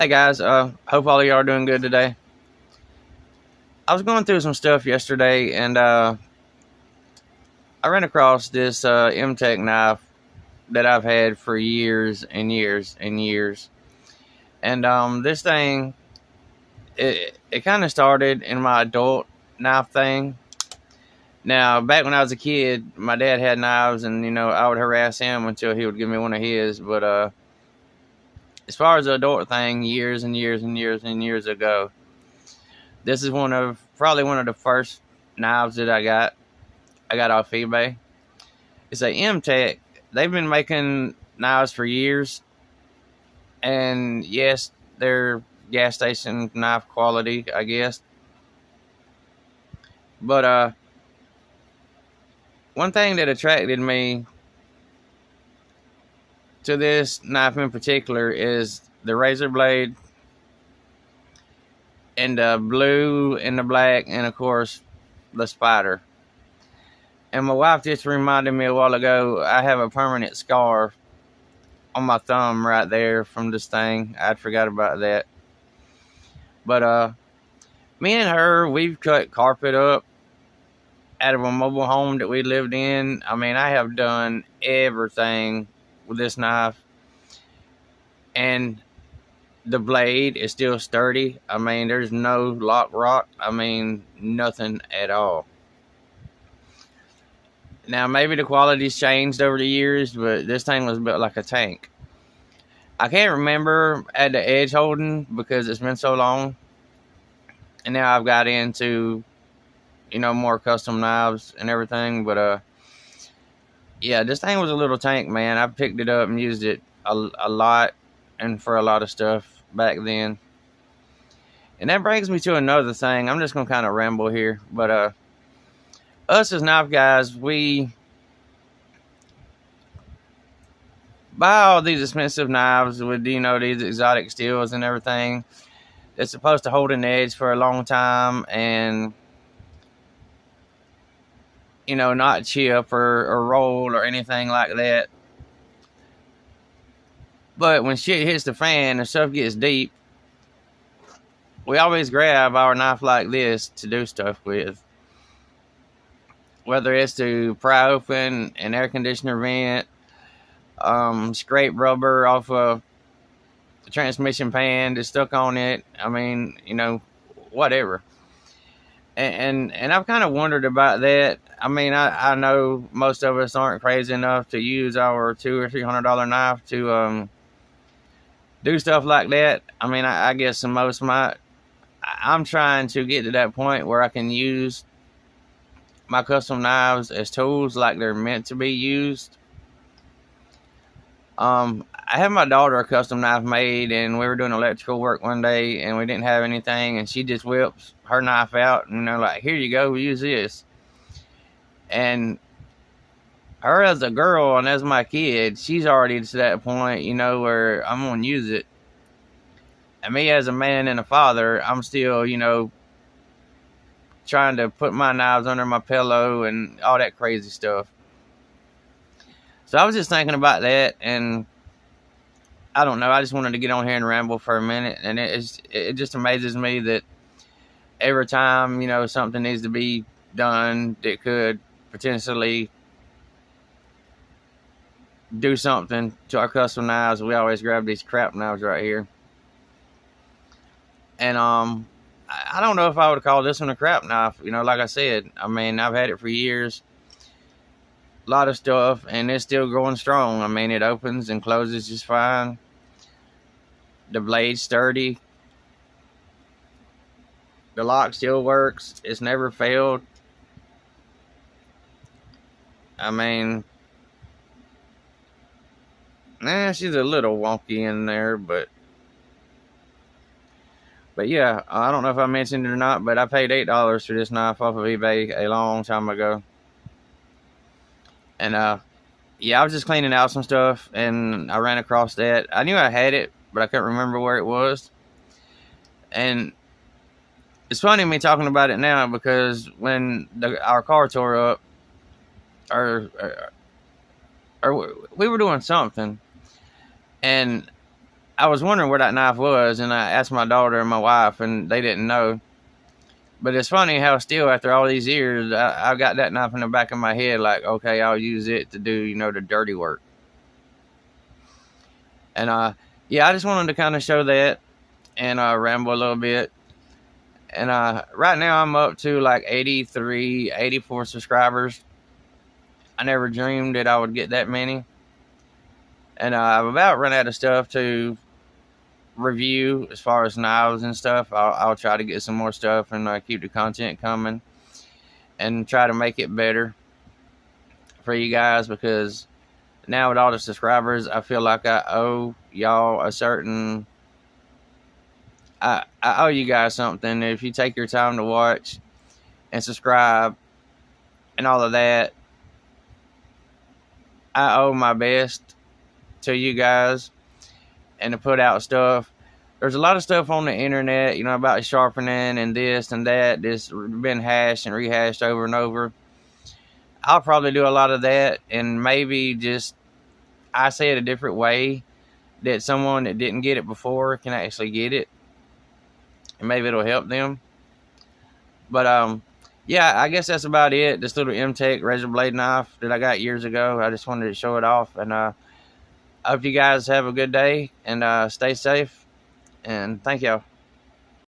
Hey guys, hope all of y'all are doing good today. I was going through some stuff yesterday, and I ran across this MTech knife that I've had for years and years and years. And this thing, it kind of started in my adult knife thing. Now, back when I was a kid, my dad had knives, and I would harass him until he would give me one of his. But as far as the adult thing, years and years and years and years ago, this is probably one of the first knives that I got. I got off eBay. It's a MTech. They've been making knives for years, and yes, they're gas station knife quality, I guess. But one thing that attracted me to this knife in particular is the razor blade, and the blue and the black, and of course the spider. And my wife just reminded me a while ago, I have a permanent scar on my thumb right there from this thing. I'd forgot about that. But me and her, we've cut carpet up out of a mobile home that we lived in. I mean, I have done everything with this knife. And the blade is still sturdy. I mean, there's no lock rock. I mean, nothing at all. Now, maybe the quality's changed over the years, but this thing was built like a tank. I can't remember at the edge holding because it's been so long. And now I've got into, more custom knives and everything. But, yeah, this thing was a little tank, man. I picked it up and used it a lot and for a lot of stuff back then. And that brings me to another thing. I'm just going to kind of ramble here. But, us as knife guys, we buy all these expensive knives with, these exotic steels and everything. It's supposed to hold an edge for a long time and, not chip or roll or anything like that. But when shit hits the fan and stuff gets deep, we always grab our knife like this to do stuff with. Whether it's to pry open an air conditioner vent, scrape rubber off a transmission pan that's stuck on it. I mean, whatever. And I've kind of wondered about that. I mean, I know most of us aren't crazy enough to use our $200 or $300 knife to do stuff like that. I mean, I guess the most might. I'm trying to get to that point where I can use my custom knives as tools like they're meant to be used. I had my daughter a custom knife made, and we were doing electrical work one day, and we didn't have anything, and she just whips her knife out, and they're like, "Here you go, use this." And her as a girl and as my kid, she's already to that point, where I'm gonna use it. And me as a man and a father, I'm still, trying to put my knives under my pillow and all that crazy stuff. So I was just thinking about that, and I don't know. I just wanted to get on here and ramble for a minute, and it just amazes me that every time something needs to be done that could potentially do something to our custom knives, we always grab these crap knives right here. And I don't know if I would call this one a crap knife. Like I said, I mean, I've had it for years. A lot of stuff, and it's still growing strong. I mean, it opens and closes just fine. The blade's sturdy. The lock still works. It's never failed. I mean, she's a little wonky in there, but yeah, I don't know if I mentioned it or not, but I paid $8 for this knife off of eBay a long time ago. And yeah, I was just cleaning out some stuff, and I ran across that. I knew I had it, but I couldn't remember where it was. And it's funny me talking about it now because when our car tore up, or we were doing something, and I was wondering where that knife was, and I asked my daughter and my wife, and they didn't know. But it's funny how still after all these years, I've got that knife in the back of my head, like, okay, I'll use it to do, the dirty work. And yeah, I just wanted to kind of show that and ramble a little bit. And right now I'm up to like 83, 84 subscribers. I never dreamed that I would get that many. And I've about run out of stuff to review as far as knives and stuff. I'll try to get some more stuff and keep the content coming and try to make it better for you guys, because now with all the subscribers, I feel like I owe y'all a certain... I owe you guys something. If you take your time to watch and subscribe and all of that, I owe my best to you guys and to put out stuff. There's a lot of stuff on the internet, about sharpening and this and that. This been hashed and rehashed over and over. I'll probably do a lot of that, and maybe just I say it a different way that someone that didn't get it before can actually get it, and maybe it'll help them. But yeah, I guess that's about it. This little MTech razor blade knife that I got years ago. I just wanted to show it off, and I hope you guys have a good day and stay safe. And thank y'all.